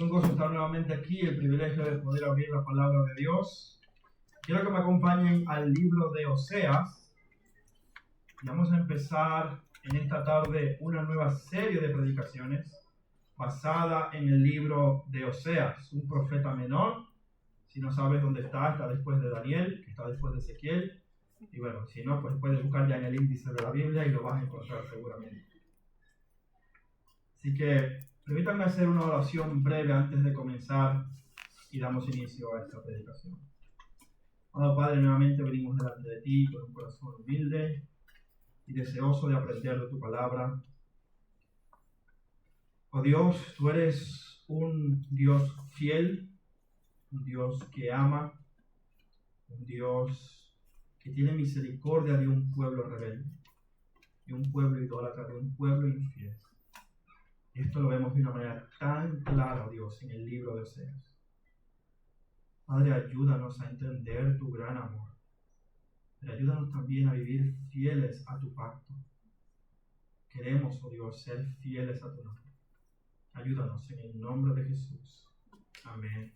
un gozo estar nuevamente aquí, el privilegio de poder abrir la palabra de Dios. Quiero que me acompañen al libro de Oseas. Y vamos a empezar en esta tarde una nueva serie de predicaciones basada en el libro de Oseas, un profeta menor. Si no sabes dónde está después de Daniel, está después de Ezequiel. Y bueno, si no, pues puedes buscar ya en el índice de la Biblia y lo vas a encontrar seguramente. Así que permítanme hacer una oración breve antes de comenzar y damos inicio a esta predicación. Amado Padre, nuevamente venimos delante de ti con un corazón humilde y deseoso de aprender de tu palabra. Oh Dios, tú eres un Dios fiel, un Dios que ama, un Dios que tiene misericordia de un pueblo rebelde, de un pueblo idólatra, de un pueblo infiel. Esto lo vemos de una manera tan clara, Dios, en el libro de Oseas. Padre, ayúdanos a entender tu gran amor. Pero ayúdanos también a vivir fieles a tu pacto. Queremos, oh Dios, ser fieles a tu nombre. Ayúdanos en el nombre de Jesús. Amén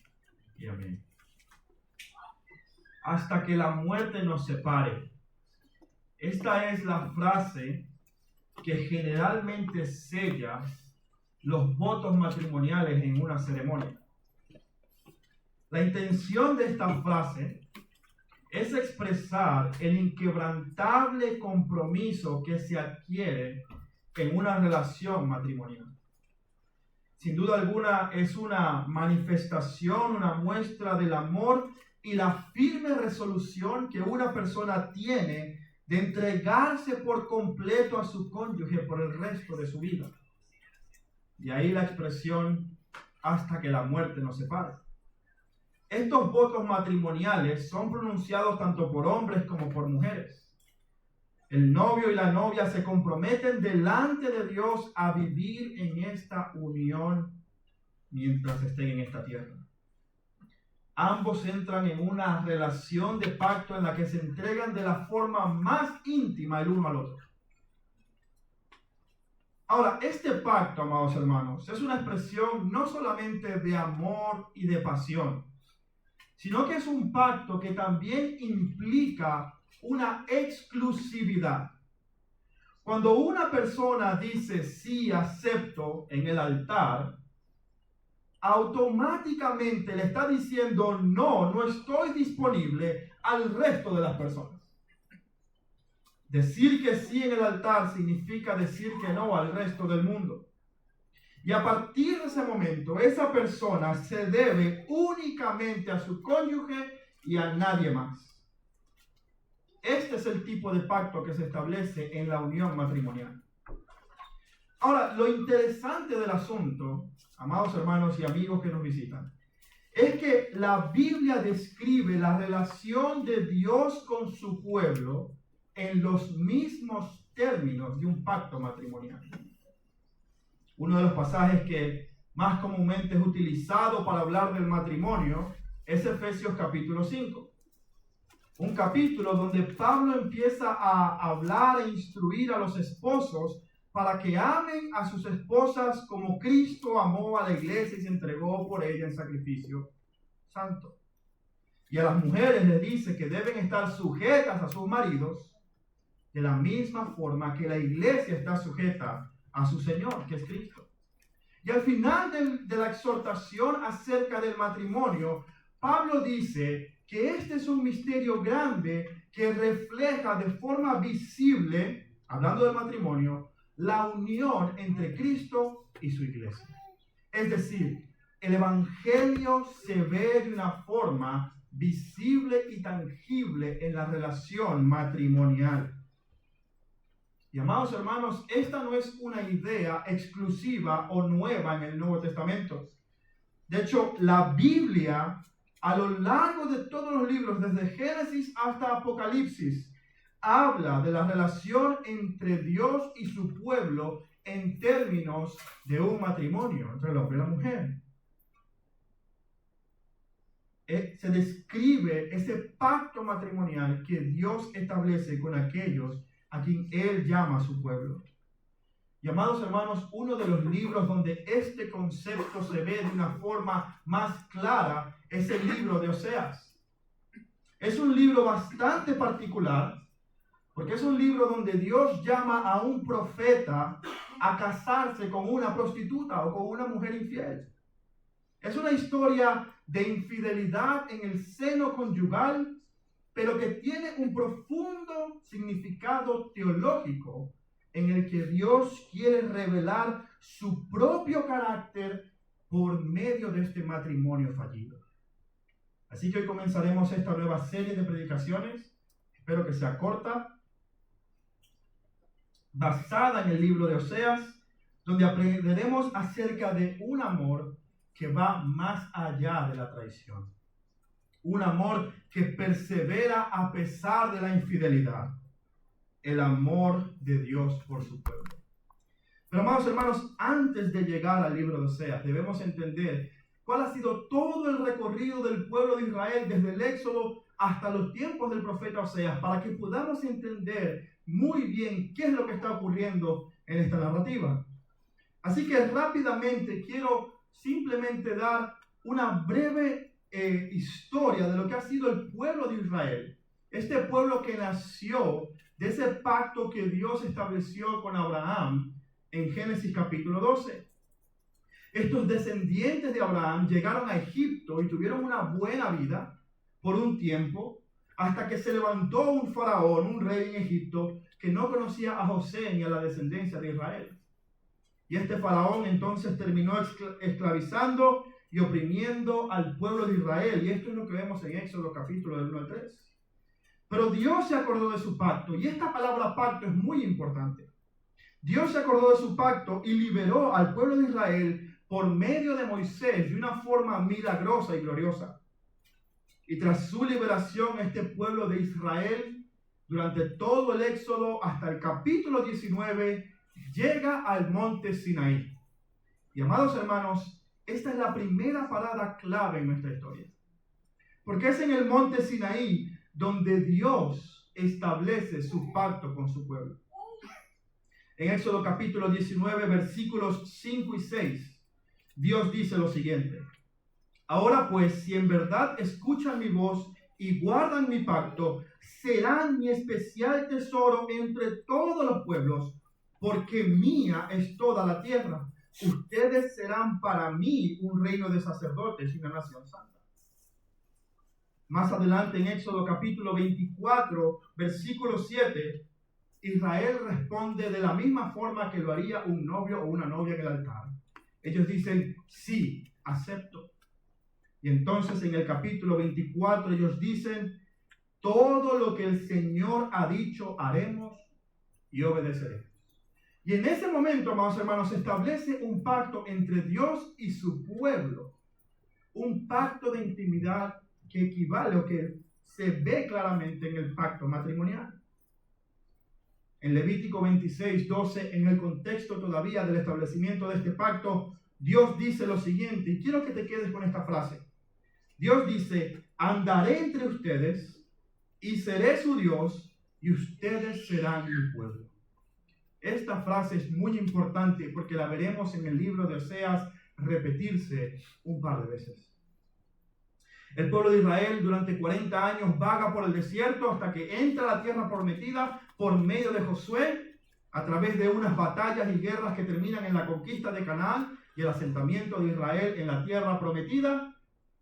y amén. Hasta que la muerte nos separe. Esta es la frase que generalmente sella los votos matrimoniales en una ceremonia. La intención de esta frase es expresar el inquebrantable compromiso que se adquiere en una relación matrimonial. Sin duda alguna es una manifestación, una muestra del amor y la firme resolución que una persona tiene de entregarse por completo a su cónyuge por el resto de su vida. De ahí la expresión hasta que la muerte nos separe. Estos votos matrimoniales son pronunciados tanto por hombres como por mujeres. El novio y la novia se comprometen delante de Dios a vivir en esta unión mientras estén en esta tierra. Ambos entran en una relación de pacto en la que se entregan de la forma más íntima el uno al otro. Ahora, este pacto, amados hermanos, es una expresión no solamente de amor y de pasión, sino que es un pacto que también implica una exclusividad. Cuando una persona dice sí, acepto en el altar, automáticamente le está diciendo no estoy disponible al resto de las personas. Decir que sí en el altar significa decir que no al resto del mundo. Y a partir de ese momento, esa persona se debe únicamente a su cónyuge y a nadie más. Este es el tipo de pacto que se establece en la unión matrimonial. Ahora, lo interesante del asunto, amados hermanos y amigos que nos visitan, es que la Biblia describe la relación de Dios con su pueblo en los mismos términos de un pacto matrimonial. Uno de los pasajes que más comúnmente es utilizado para hablar del matrimonio es Efesios capítulo 5. Un capítulo donde Pablo empieza a hablar e instruir a los esposos para que amen a sus esposas como Cristo amó a la iglesia y se entregó por ella en sacrificio santo. Y a las mujeres les dice que deben estar sujetas a sus maridos de la misma forma que la iglesia está sujeta a su Señor, que es Cristo. Y al final de la exhortación acerca del matrimonio, Pablo dice que este es un misterio grande que refleja de forma visible, hablando del matrimonio, la unión entre Cristo y su iglesia. Es decir, el evangelio se ve de una forma visible y tangible en la relación matrimonial. Y amados hermanos, esta no es una idea exclusiva o nueva en el Nuevo Testamento. De hecho, la Biblia, a lo largo de todos los libros, desde Génesis hasta Apocalipsis, habla de la relación entre Dios y su pueblo en términos de un matrimonio entre el hombre y la mujer. Se describe ese pacto matrimonial que Dios establece con aquellos a quien Él llama a su pueblo. Y amados hermanos, uno de los libros donde este concepto se ve de una forma más clara es el libro de Oseas. Es un libro bastante particular porque es un libro donde Dios llama a un profeta a casarse con una prostituta o con una mujer infiel. Es una historia de infidelidad en el seno conyugal, pero que tiene un profundo significado teológico en el que Dios quiere revelar su propio carácter por medio de este matrimonio fallido. Así que hoy comenzaremos esta nueva serie de predicaciones, espero que sea corta, basada en el libro de Oseas, donde aprenderemos acerca de un amor que va más allá de la traición. Un amor que persevera a pesar de la infidelidad. El amor de Dios por su pueblo. Pero amados hermanos, antes de llegar al libro de Oseas, debemos entender cuál ha sido todo el recorrido del pueblo de Israel desde el Éxodo hasta los tiempos del profeta Oseas, para que podamos entender muy bien qué es lo que está ocurriendo en esta narrativa. Así que rápidamente quiero simplemente dar una breve historia de lo que ha sido el pueblo de Israel. Este pueblo que nació de ese pacto que Dios estableció con Abraham en Génesis capítulo 12. Estos descendientes de Abraham llegaron a Egipto y tuvieron una buena vida por un tiempo, hasta que se levantó un faraón, un rey en Egipto, que no conocía a José ni a la descendencia de Israel. Y este faraón entonces terminó esclavizando y oprimiendo al pueblo de Israel. Y esto es lo que vemos en Éxodo capítulo del 1 al 3. Pero Dios se acordó de su pacto, y esta palabra pacto es muy importante. Dios se acordó de su pacto y liberó al pueblo de Israel por medio de Moisés de una forma milagrosa y gloriosa. Y tras su liberación, este pueblo de Israel, durante todo el Éxodo hasta el capítulo 19, llega al monte Sinaí. Y amados hermanos, esta es la primera parada clave en nuestra historia. Porque es en el monte Sinaí donde Dios establece su pacto con su pueblo. En Éxodo capítulo 19, versículos 5 y 6, Dios dice lo siguiente: ahora pues, si en verdad escuchan mi voz y guardan mi pacto, serán mi especial tesoro entre todos los pueblos, porque mía es toda la tierra. Ustedes serán para mí un reino de sacerdotes y una nación santa. Más adelante en Éxodo capítulo 24, versículo 7, Israel responde de la misma forma que lo haría un novio o una novia en el altar. Ellos dicen, sí, acepto. Y entonces en el capítulo 24 ellos dicen, todo lo que el Señor ha dicho haremos y obedeceremos. Y en ese momento, amados hermanos, se establece un pacto entre Dios y su pueblo. Un pacto de intimidad que equivale o que se ve claramente en el pacto matrimonial. En Levítico 26, 12, en el contexto todavía del establecimiento de este pacto, Dios dice lo siguiente, y quiero que te quedes con esta frase. Dios dice, andaré entre ustedes y seré su Dios y ustedes serán mi pueblo. Esta frase es muy importante porque la veremos en el libro de Oseas repetirse un par de veces. El pueblo de Israel durante 40 años vaga por el desierto hasta que entra a la tierra prometida por medio de Josué, a través de unas batallas y guerras que terminan en la conquista de Canaán y el asentamiento de Israel en la tierra prometida.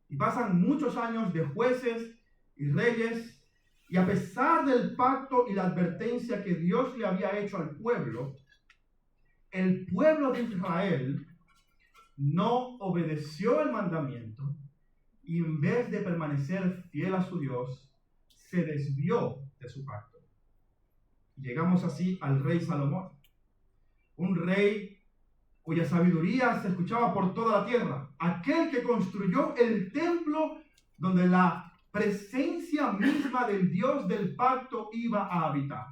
Y pasan muchos años de jueces y reyes, y a pesar del pacto y la advertencia que Dios le había hecho al pueblo, el pueblo de Israel no obedeció el mandamiento y en vez de permanecer fiel a su Dios, se desvió de su pacto. Llegamos así al rey Salomón, un rey cuya sabiduría se escuchaba por toda la tierra, aquel que construyó el templo donde la presencia misma del Dios del pacto iba a habitar.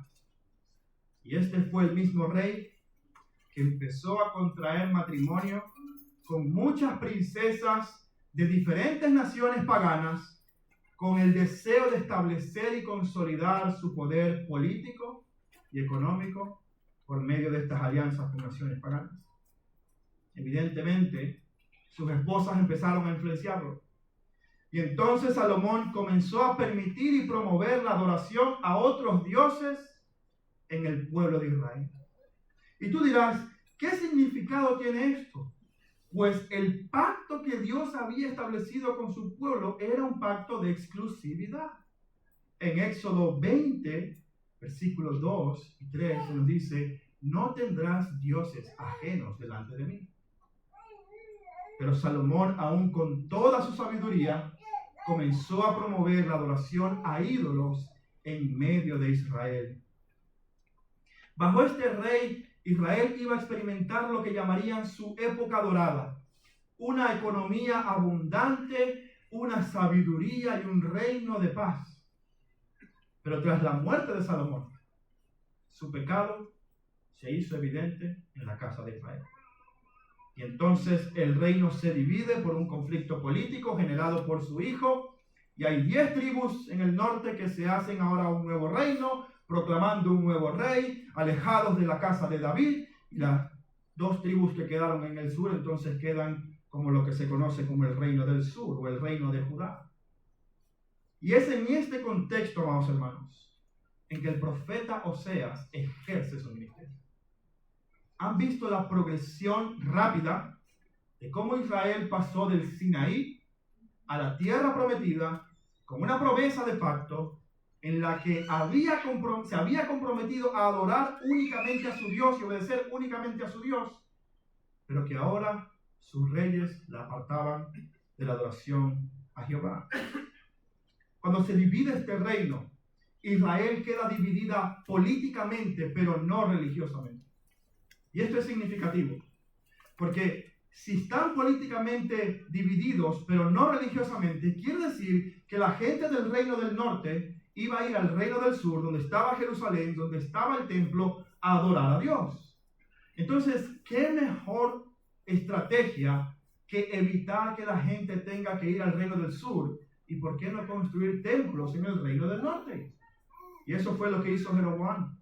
Y este fue el mismo rey que empezó a contraer matrimonio con muchas princesas de diferentes naciones paganas, con el deseo de establecer y consolidar su poder político y económico por medio de estas alianzas con naciones paganas. Evidentemente, sus esposas empezaron a influenciarlo. Y entonces Salomón comenzó a permitir y promover la adoración a otros dioses en el pueblo de Israel. Y tú dirás, ¿qué significado tiene esto? Pues el pacto que Dios había establecido con su pueblo era un pacto de exclusividad. En Éxodo 20, versículos 2 y 3, se nos dice, no tendrás dioses ajenos delante de mí. Pero Salomón, aún con toda su sabiduría, comenzó a promover la adoración a ídolos en medio de Israel. Bajo este rey, Israel iba a experimentar lo que llamarían su época dorada, una economía abundante, una sabiduría y un reino de paz. Pero tras la muerte de Salomón, su pecado se hizo evidente en la casa de Israel. Y entonces el reino se divide por un conflicto político generado por su hijo, y hay 10 tribus en el norte que se hacen ahora un nuevo reino, proclamando un nuevo rey, alejados de la casa de David, y las 2 tribus que quedaron en el sur entonces quedan como lo que se conoce como el reino del sur o el reino de Judá. Y es en este contexto, amados hermanos, en que el profeta Oseas ejerce su ministerio. ¿Han visto la progresión rápida de cómo Israel pasó del Sinaí a la tierra prometida con una promesa de pacto en la que se había comprometido a adorar únicamente a su Dios y obedecer únicamente a su Dios, pero que ahora sus reyes la apartaban de la adoración a Jehová? Cuando se divide este reino, Israel queda dividida políticamente, pero no religiosamente. Y esto es significativo, porque si están políticamente divididos, pero no religiosamente, quiere decir que la gente del reino del norte iba a ir al reino del sur, donde estaba Jerusalén, donde estaba el templo, a adorar a Dios. Entonces, ¿qué mejor estrategia que evitar que la gente tenga que ir al reino del sur? ¿Y por qué no construir templos en el reino del norte? Y eso fue lo que hizo Jeroboam.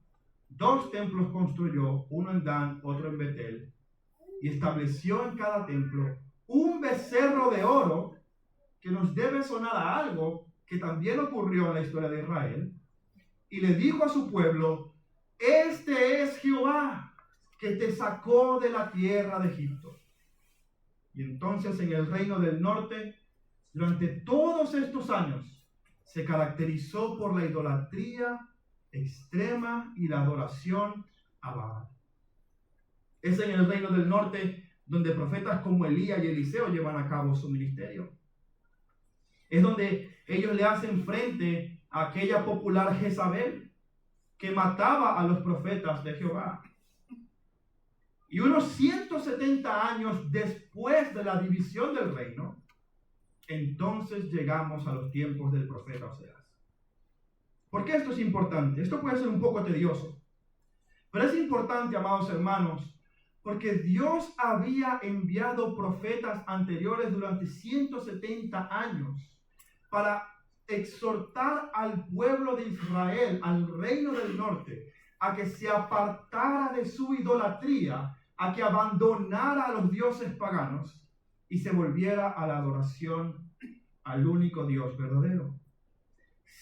2 templos construyó, uno en Dan, otro en Betel, y estableció en cada templo un becerro de oro que nos debe sonar a algo que también ocurrió en la historia de Israel, y le dijo a su pueblo, este es Jehová que te sacó de la tierra de Egipto. Y entonces en el reino del norte, durante todos estos años, se caracterizó por la idolatría extrema y la adoración a Baal. Es en el reino del norte donde profetas como Elías y Eliseo llevan a cabo su ministerio. Es donde ellos le hacen frente a aquella popular Jezabel que mataba a los profetas de Jehová. Y unos 170 años después de la división del reino, entonces llegamos a los tiempos del profeta Oseas. ¿Por qué esto es importante? Esto puede ser un poco tedioso, pero es importante, amados hermanos, porque Dios había enviado profetas anteriores durante 170 años para exhortar al pueblo de Israel, al reino del norte, a que se apartara de su idolatría, a que abandonara a los dioses paganos y se volviera a la adoración al único Dios verdadero.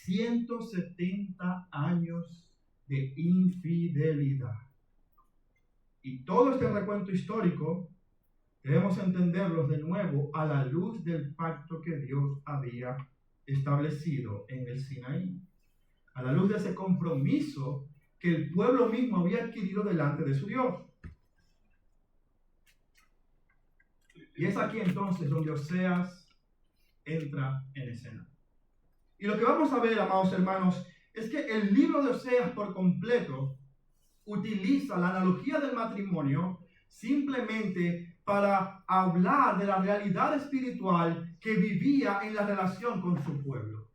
170 años de infidelidad. Y todo este recuento histórico debemos entenderlo de nuevo a la luz del pacto que Dios había establecido en el Sinaí, a la luz de ese compromiso que el pueblo mismo había adquirido delante de su Dios. Y es aquí entonces donde Oseas entra en escena. Y lo que vamos a ver, amados hermanos, es que el libro de Oseas por completo utiliza la analogía del matrimonio simplemente para hablar de la realidad espiritual que vivía en la relación con su pueblo.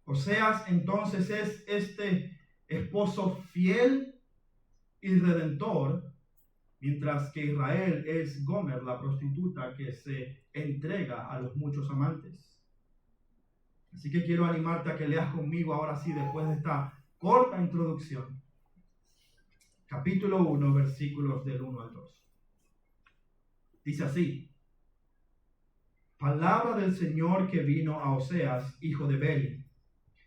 Oseas entonces es este esposo fiel y redentor, mientras que Israel es Gomer, la prostituta que se entrega a los muchos amantes. Así que quiero animarte a que leas conmigo ahora sí, después de esta corta introducción, capítulo 1, versículos del 1 al 2. Dice así: palabra del Señor que vino a Oseas, hijo de Beri,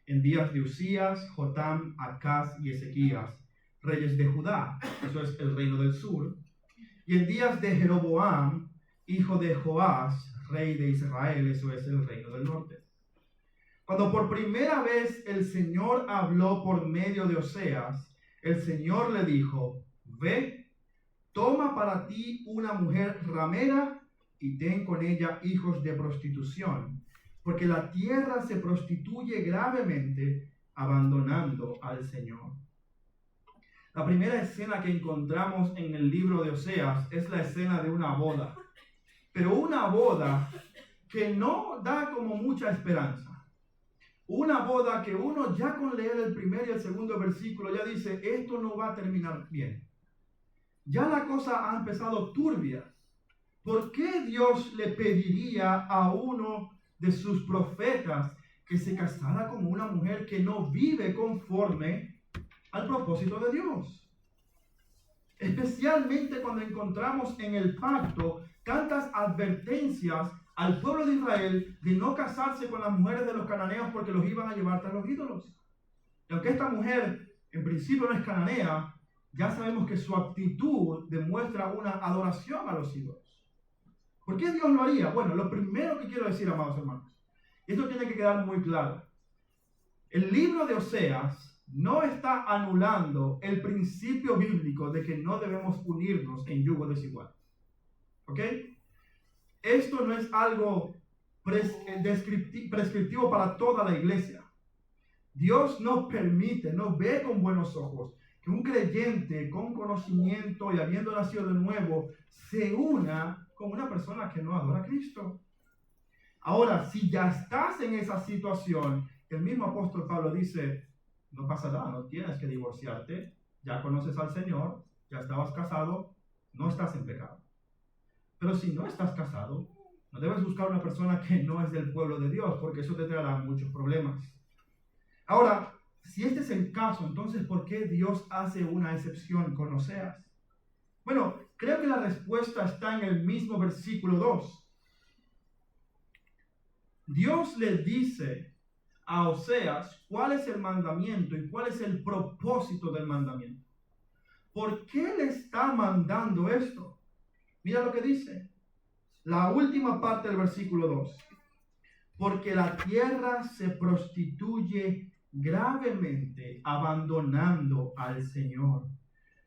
en días de Usías, Jotam, Acaz y Ezequías, reyes de Judá, eso es el reino del sur, y en días de Jeroboam, hijo de Joás, rey de Israel, eso es el reino del norte. Cuando por primera vez el Señor habló por medio de Oseas, el Señor le dijo: ve, toma para ti una mujer ramera y ten con ella hijos de prostitución, porque la tierra se prostituye gravemente, abandonando al Señor. La primera escena que encontramos en el libro de Oseas es la escena de una boda, pero una boda que no da como mucha esperanza. Una boda que uno ya con leer el primer y el segundo versículo ya dice: esto no va a terminar bien. Ya la cosa ha empezado turbia. ¿Por qué Dios le pediría a uno de sus profetas que se casara con una mujer que no vive conforme al propósito de Dios? Especialmente cuando encontramos en el pacto tantas advertencias al pueblo de Israel de no casarse con las mujeres de los cananeos porque los iban a llevar tras los ídolos. Y aunque esta mujer en principio no es cananea, ya sabemos que su actitud demuestra una adoración a los ídolos. ¿Por qué Dios lo haría? Bueno, lo primero que quiero decir, amados hermanos, esto tiene que quedar muy claro. El libro de Oseas no está anulando el principio bíblico de que no debemos unirnos en yugo desigual. ¿Ok? Esto no es algo prescriptivo para toda la iglesia. Dios no permite, no ve con buenos ojos que un creyente con conocimiento y habiendo nacido de nuevo se una con una persona que no adora a Cristo. Ahora, si ya estás en esa situación, el mismo apóstol Pablo dice: no pasa nada, no tienes que divorciarte, ya conoces al Señor, ya estabas casado, no estás en pecado. Pero si no estás casado, no debes buscar una persona que no es del pueblo de Dios, porque eso te traerá muchos problemas. Ahora, si este es el caso, entonces ¿por qué Dios hace una excepción con Oseas? Bueno, creo que la respuesta está en el mismo versículo 2. Dios le dice a Oseas cuál es el mandamiento y cuál es el propósito del mandamiento. ¿Por qué le está mandando esto? Mira lo que dice. La última parte del versículo 2. Porque la tierra se prostituye gravemente, abandonando al Señor.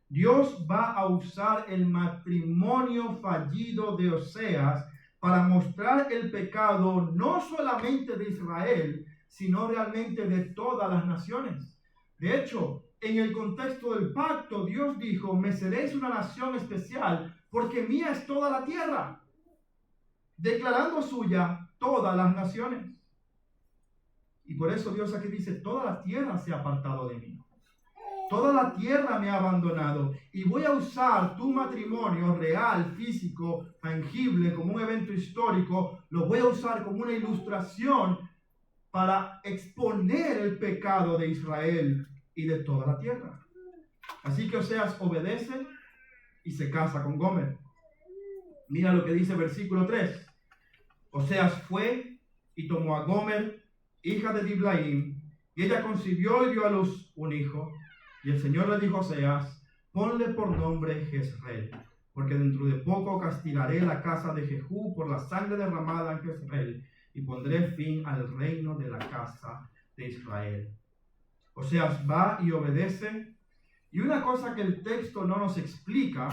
Dios va a usar el matrimonio fallido de Oseas para mostrar el pecado no solamente de Israel, sino realmente de todas las naciones. De hecho, en el contexto del pacto, Dios dijo: me seréis una nación especial, porque mía es toda la tierra, declarando suya todas las naciones. Y por eso Dios aquí dice: toda la tierra se ha apartado de mí. Toda la tierra me ha abandonado, y voy a usar tu matrimonio real, físico, tangible, como un evento histórico. Lo voy a usar como una ilustración para exponer el pecado de Israel y de toda la tierra. Así que Oseas obedece y se casa con Gomer. Mira lo que dice versículo 3. Oseas fue y tomó a Gomer, hija de Diblaim, y ella concibió y dio a luz un hijo. Y el Señor le dijo a Oseas: ponle por nombre Jezreel, porque dentro de poco castigaré la casa de Jehú por la sangre derramada en Jezreel, y pondré fin al reino de la casa de Israel. Oseas va y obedece. Y una cosa que el texto no nos explica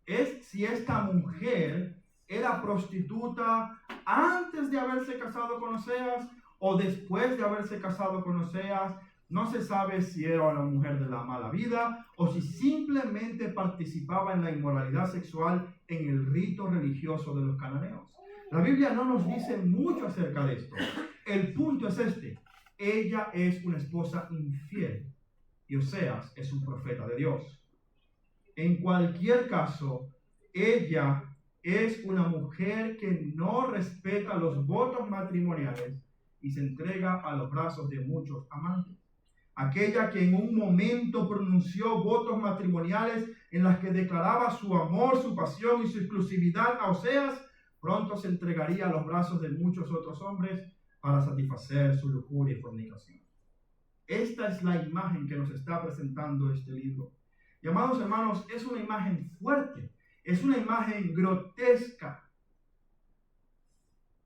es si esta mujer era prostituta antes de haberse casado con Oseas o después de haberse casado con Oseas. No se sabe si era una mujer de la mala vida o si simplemente participaba en la inmoralidad sexual en el rito religioso de los cananeos. La Biblia no nos dice mucho acerca de esto. El punto es este: ella es una esposa infiel y Oseas es un profeta de Dios. En cualquier caso, ella es una mujer que no respeta los votos matrimoniales y se entrega a los brazos de muchos amantes. aquella que en un momento pronunció votos matrimoniales en las que declaraba su amor, su pasión y su exclusividad a Oseas, pronto se entregaría a los brazos de muchos otros hombres para satisfacer su lujuria y fornicación. Esta es la imagen que nos está presentando este libro. Y amados hermanos, es una imagen fuerte, es una imagen grotesca.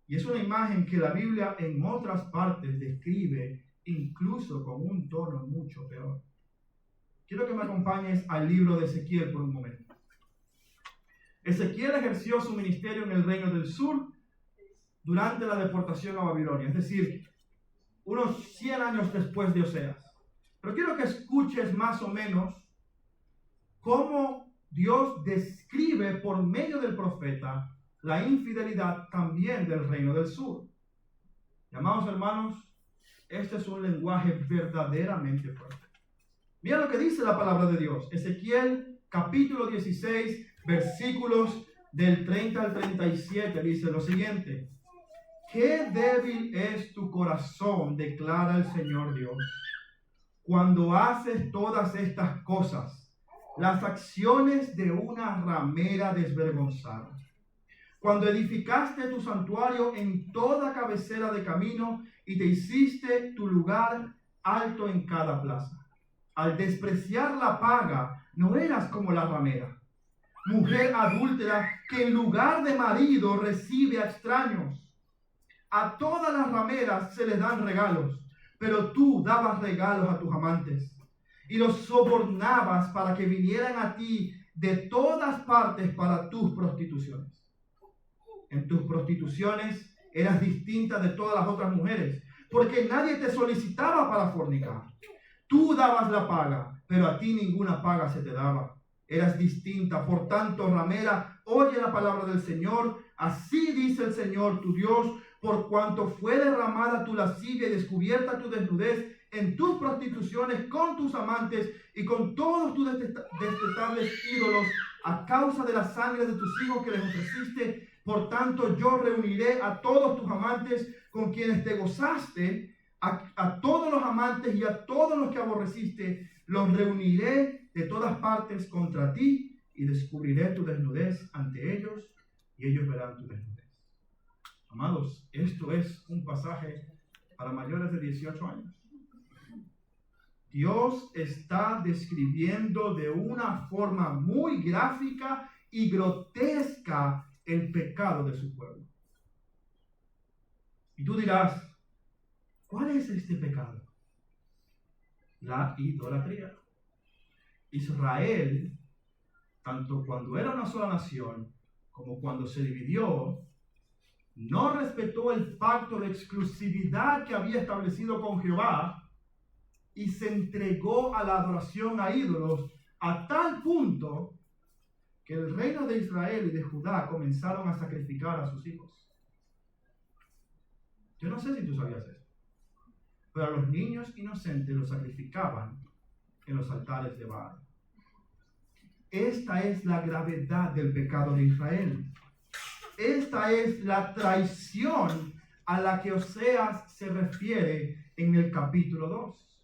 Y es una imagen que la Biblia en otras partes describe incluso con un tono mucho peor. Quiero que me acompañes al libro de Ezequiel por un momento. Ezequiel ejerció su ministerio en el reino del sur durante la deportación a Babilonia, es decir, unos 100 años después de Oseas. Pero quiero que escuches más o menos cómo Dios describe por medio del profeta la infidelidad también del reino del sur. Amados hermanos, este es un lenguaje verdaderamente fuerte. Mira lo que dice la palabra de Dios. Ezequiel capítulo 16, versículos del 30 al 37, dice lo siguiente: qué débil es tu corazón, declara el Señor Dios, cuando haces todas estas cosas, las acciones de una ramera desvergonzada. Cuando edificaste tu santuario en toda cabecera de camino y te hiciste tu lugar alto en cada plaza. Al despreciar la paga, no eras como la ramera, mujer adúltera que en lugar de marido recibe a extraños. A todas las rameras se les dan regalos, pero tú dabas regalos a tus amantes y los sobornabas para que vinieran a ti de todas partes para tus prostituciones. En tus prostituciones eras distinta de todas las otras mujeres, porque nadie te solicitaba para fornicar. Tú dabas la paga, pero a ti ninguna paga se te daba. Eras distinta, por tanto, ramera, oye la palabra del Señor. Así dice el Señor tu Dios, por cuanto fue derramada tu lascivia y descubierta tu desnudez en tus prostituciones con tus amantes y con todos tus detestables ídolos, a causa de la sangre de tus hijos que les ofreciste. Por tanto, yo reuniré a todos tus amantes con quienes te gozaste, a todos los amantes y a todos los que aborreciste, los reuniré de todas partes contra ti y descubriré tu desnudez ante ellos y ellos verán tu desnudez. Amados, esto es un pasaje para mayores de 18 años. Dios está describiendo de una forma muy gráfica y grotesca el pecado de su pueblo. Y tú dirás, ¿cuál es este pecado? La idolatría. Israel, tanto cuando era una sola nación como cuando se dividió, no respetó el pacto de exclusividad que había establecido con Jehová y se entregó a la adoración a ídolos a tal punto que el reino de Israel y de Judá comenzaron a sacrificar a sus hijos. Yo no sé si tú sabías esto, pero a los niños inocentes los sacrificaban en los altares de Baal. Esta es la gravedad del pecado de Israel. Esta es la traición a la que Oseas se refiere en el capítulo 2.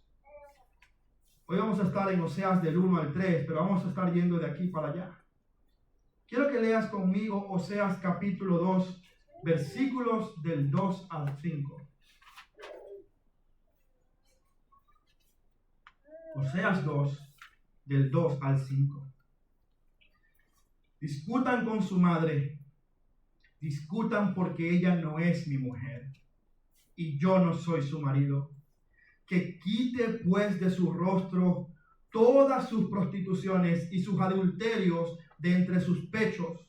Hoy vamos a estar en Oseas del 1 al 3, pero vamos a estar yendo de aquí para allá. Quiero que leas conmigo Oseas capítulo 2, versículos del 2 al 5. Oseas 2, del 2 al 5. Discutan con su madre, discutan porque ella no es mi mujer y yo no soy su marido. Que quite pues de su rostro todas sus prostituciones y sus adulterios de entre sus pechos,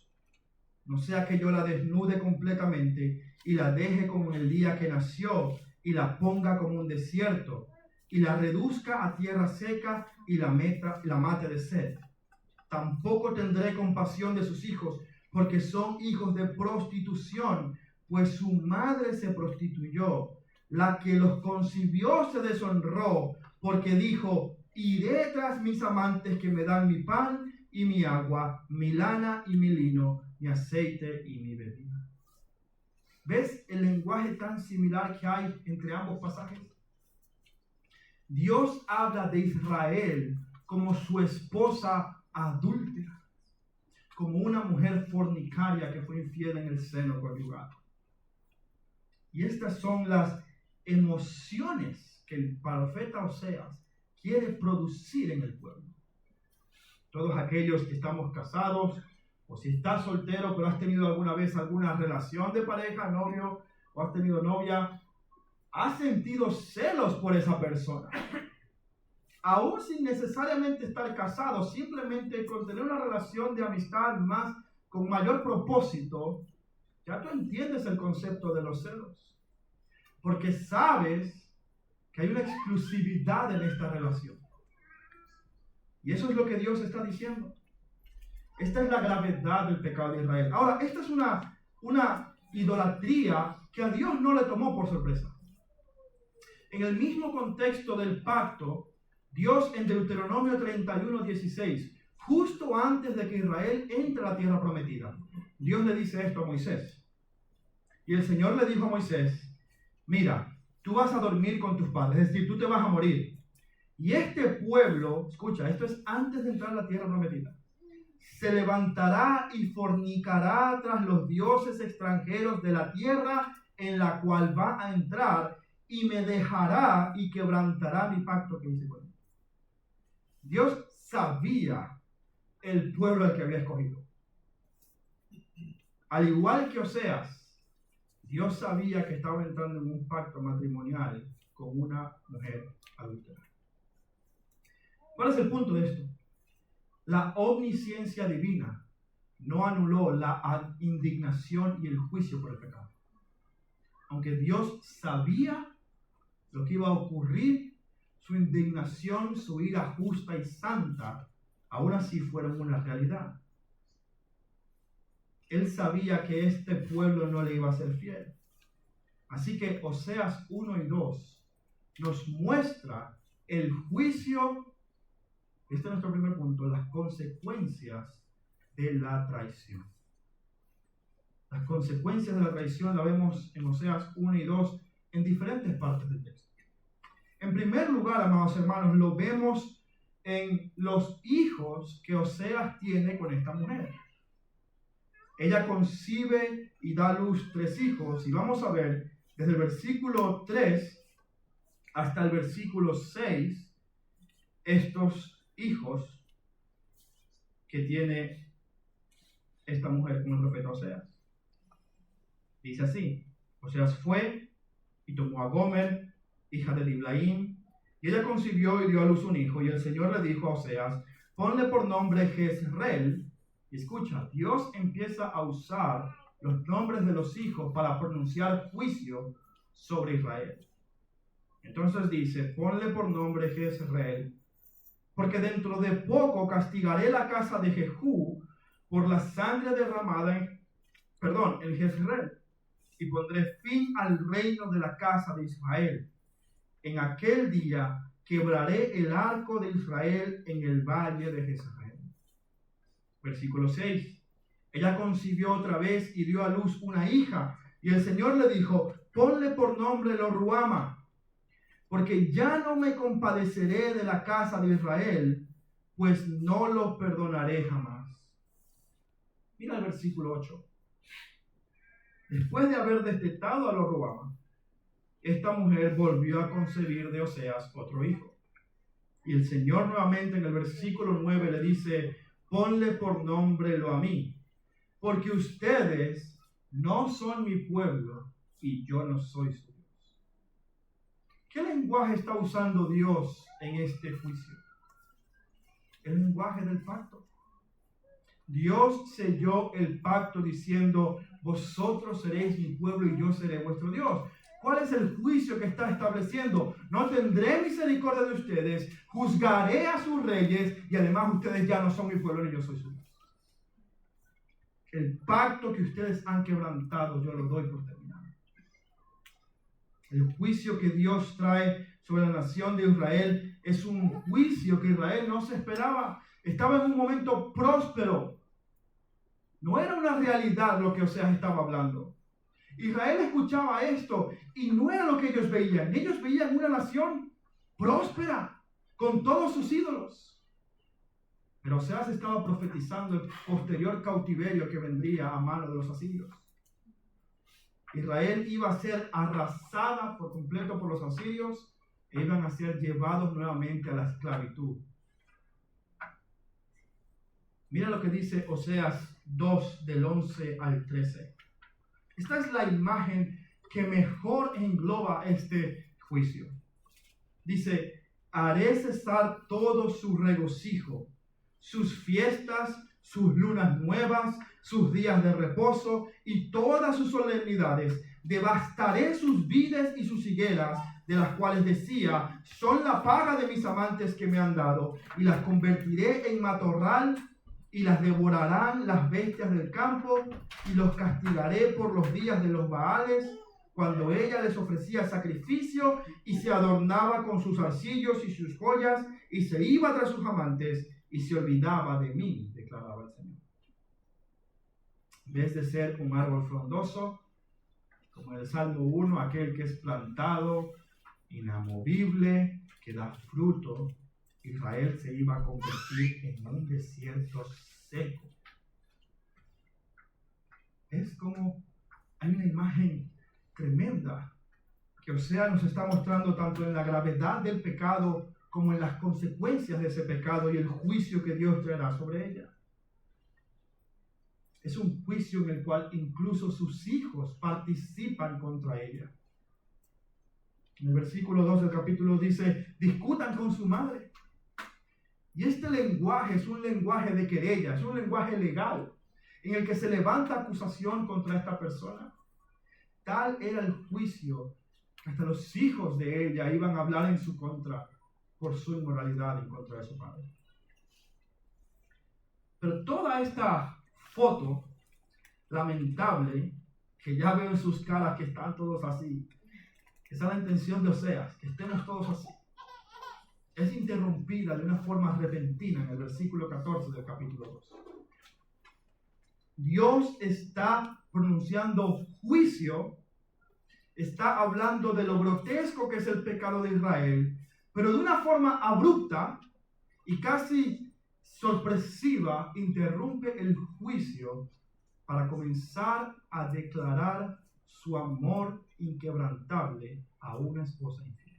no sea que yo la desnude completamente y la deje como en el día que nació y la ponga como un desierto y la reduzca a tierra seca y la mate de sed. Tampoco tendré compasión de sus hijos, porque son hijos de prostitución, pues su madre se prostituyó. La que los concibió se deshonró, porque dijo, iré tras mis amantes que me dan mi pan y mi agua, mi lana y mi lino, mi aceite y mi bebida. ¿Ves el lenguaje tan similar que hay entre ambos pasajes? Dios habla de Israel como su esposa adúltera, como una mujer fornicaria que fue infiel en el seno conyugal. Y estas son las emociones que el profeta Oseas quiere producir en el pueblo. Todos aquellos que estamos casados, o si estás soltero pero has tenido alguna vez alguna relación de pareja, novio, o has tenido novia, has sentido celos por esa persona. Aún sin necesariamente estar casado, simplemente con tener una relación de amistad más con mayor propósito, ya tú entiendes el concepto de los celos. Porque sabes que hay una exclusividad en esta relación. Y eso es lo que Dios está diciendo. Esta es la gravedad del pecado de Israel. Ahora, esta es una idolatría que a Dios no le tomó por sorpresa. En el mismo contexto del pacto, Dios en Deuteronomio 31:16, justo antes de que Israel entre a la tierra prometida, Dios le dice esto a Moisés. Y el Señor le dijo a Moisés, mira, tú vas a dormir con tus padres, es decir, tú te vas a morir. Y este pueblo, escucha, esto es antes de entrar a la tierra prometida, se levantará y fornicará tras los dioses extranjeros de la tierra en la cual va a entrar y me dejará y quebrantará mi pacto que hice con él. Dios sabía el pueblo al que había escogido. Al igual que Oseas, Dios sabía que estaba entrando en un pacto matrimonial con una mujer adúltera. ¿Cuál es el punto de esto? La omnisciencia divina no anuló la indignación y el juicio por el pecado. Aunque Dios sabía lo que iba a ocurrir, su indignación, su ira justa y santa, aún así fueron una realidad. Él sabía que este pueblo no le iba a ser fiel. Así que Oseas 1 y 2 nos muestra el juicio. Este es nuestro primer punto, las consecuencias de la traición. Las consecuencias de la traición la vemos en Oseas 1 y 2 en diferentes partes del texto. En primer lugar, amados hermanos, lo vemos en los hijos que Oseas tiene con esta mujer. Ella concibe y da a luz 3 hijos, y vamos a ver desde el versículo 3 hasta el versículo 6 estos hijos que tiene esta mujer con el profeta Oseas. Dice así: Oseas fue y tomó a Gomer, hija de Diblaim, y ella concibió y dio a luz un hijo, y el Señor le dijo a Oseas, ponle por nombre Jezreel. Y escucha, Dios empieza a usar los nombres de los hijos para pronunciar juicio sobre Israel. Entonces dice, ponle por nombre Jezreel, porque dentro de poco castigaré la casa de Jehú por la sangre derramada en Jezreel, y pondré fin al reino de la casa de Israel. En aquel día quebraré el arco de Israel en el valle de Jezreel. Versículo 6. Ella concibió otra vez y dio a luz una hija, y el Señor le dijo, ponle por nombre Lo-ruama, porque ya no me compadeceré de la casa de Israel, pues no lo perdonaré jamás. Mira el versículo 8. Después de haber destetado a Lo-ruama, esta mujer volvió a concebir de Oseas otro hijo. Y el Señor nuevamente en el versículo 9 le dice, ponle por nombre Lo-amí, porque ustedes no son mi pueblo y yo no soy su Dios. ¿Qué lenguaje está usando Dios en este juicio? El lenguaje del pacto. Dios selló el pacto diciendo, vosotros seréis mi pueblo y yo seré vuestro Dios. ¿Cuál es el juicio que está estableciendo? No tendré misericordia de ustedes, juzgaré a sus reyes y además ustedes ya no son mi pueblo ni yo soy su Dios. El pacto que ustedes han quebrantado yo lo doy por terminado. El juicio que Dios trae sobre la nación de Israel es un juicio que Israel no se esperaba. Estaba en un momento próspero. No era una realidad lo que Oseas estaba hablando. Israel escuchaba esto y no era lo que ellos veían. Ellos veían una nación próspera con todos sus ídolos. Pero Oseas estaba profetizando el posterior cautiverio que vendría a mano de los asirios. Israel iba a ser arrasada por completo por los asirios e iban a ser llevados nuevamente a la esclavitud. Mira lo que dice Oseas 2 del 11 al 13. Esta es la imagen que mejor engloba este juicio. Dice: haré cesar todo su regocijo, sus fiestas, sus lunas nuevas, sus días de reposo y todas sus solemnidades. Devastaré sus vides y sus higueras, de las cuales decía: son la paga de mis amantes que me han dado, y las convertiré en matorral, y las devorarán las bestias del campo, y los castigaré por los días de los Baales, cuando ella les ofrecía sacrificio y se adornaba con sus arcillos y sus joyas, y se iba tras sus amantes y se olvidaba de mí, declaraba el Señor. En vez de ser un árbol frondoso, como en el Salmo 1, aquel que es plantado, inamovible, que da fruto, Israel se iba a convertir en un desierto seco. Es como, hay una imagen tremenda que Oseas nos está mostrando tanto en la gravedad del pecado como en las consecuencias de ese pecado y el juicio que Dios traerá sobre ella. Es un juicio en el cual incluso sus hijos participan contra ella. En el versículo 2 del capítulo dice: discutan con su madre. Y este lenguaje es un lenguaje de querella, es un lenguaje legal en el que se levanta acusación contra esta persona. Tal era el juicio que hasta los hijos de ella iban a hablar en su contra por su inmoralidad en contra de su padre. Pero toda esta foto lamentable, que ya veo en sus caras que están todos así, esa es la intención de Oseas, que estemos todos así, es interrumpida de una forma repentina en el versículo 14 del capítulo 2. Dios está pronunciando juicio, está hablando de lo grotesco que es el pecado de Israel, pero de una forma abrupta y casi sorpresiva interrumpe el juicio para comenzar a declarar su amor inquebrantable a una esposa infiel.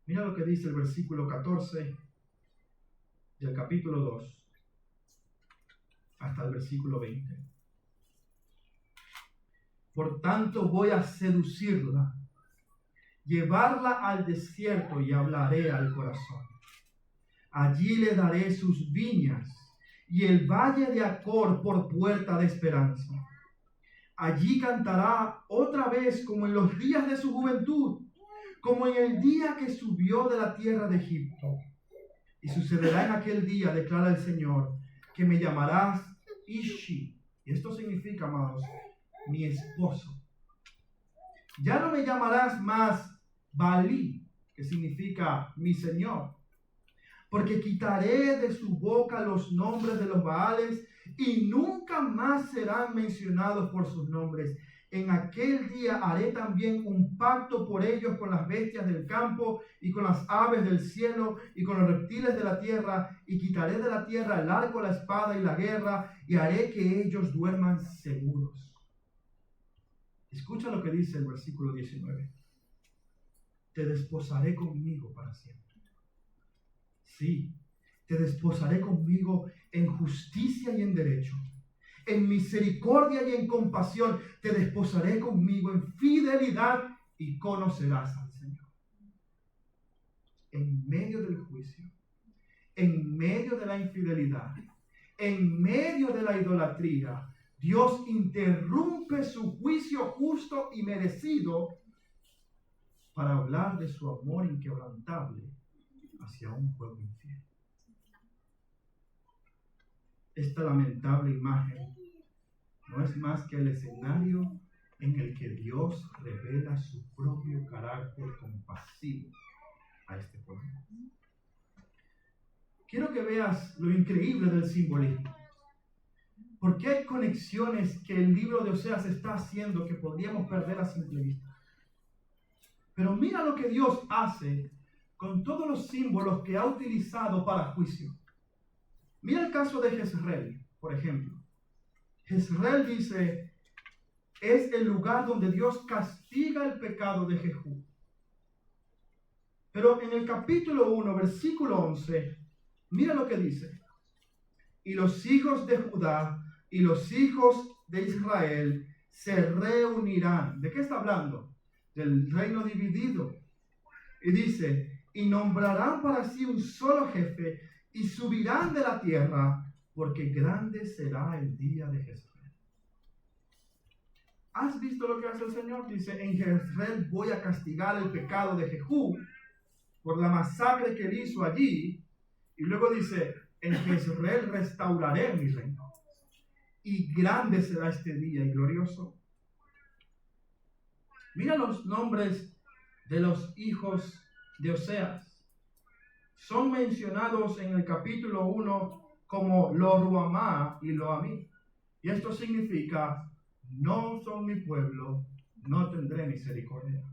Mira lo que dice el versículo 14 del capítulo 2 hasta el versículo 20. Por tanto voy a seducirla, llevarla al desierto y hablaré al corazón. Allí le daré sus viñas y el valle de Acor por puerta de esperanza. Allí cantará otra vez como en los días de su juventud, como en el día que subió de la tierra de Egipto. Y sucederá en aquel día, declara el Señor, que me llamarás Ishi. Y esto significa, amados, mi esposo. Ya no me llamarás más Balí, que significa mi Señor, porque quitaré de su boca los nombres de los Baales y nunca más serán mencionados por sus nombres. En aquel día haré también un pacto por ellos con las bestias del campo y con las aves del cielo y con los reptiles de la tierra, y quitaré de la tierra el arco, la espada y la guerra, y haré que ellos duerman seguros. Escucha lo que dice el versículo 19. Te desposaré conmigo para siempre. Sí, te desposaré conmigo en justicia y en derecho, en misericordia y en compasión. Te desposaré conmigo en fidelidad y conocerás al Señor. En medio del juicio, en medio de la infidelidad, en medio de la idolatría, Dios interrumpe su juicio justo y merecido para hablar de su amor inquebrantable hacia un pueblo infiel. Esta lamentable imagen no es más que el escenario en el que Dios revela su propio carácter compasivo a este pueblo. Quiero que veas lo increíble del simbolismo. Porque hay conexiones que el libro de Oseas está haciendo que podríamos perder a simple vista. Pero mira lo que Dios hace con todos los símbolos que ha utilizado para juicio. Mira el caso de Jezreel, por ejemplo. Jezreel dice, es el lugar donde Dios castiga el pecado de Jehú. Pero en el capítulo 1, versículo 11, mira lo que dice. Y los hijos de Judá y los hijos de Israel se reunirán. ¿De qué está hablando? Del reino dividido. Y dice, y nombrarán para sí un solo jefe y subirán de la tierra, porque grande será el día de Jezreel. ¿Has visto lo que hace el Señor? Dice, en Jezreel voy a castigar el pecado de Jehú por la masacre que él hizo allí. Y luego dice, en Jezreel restauraré mi reino. Y grande será este día y glorioso. Mira los nombres de los hijos de Oseas. Son mencionados en el capítulo 1 como Lo Ruamá y Lo Amí. Y esto significa, no son mi pueblo, no tendré misericordia.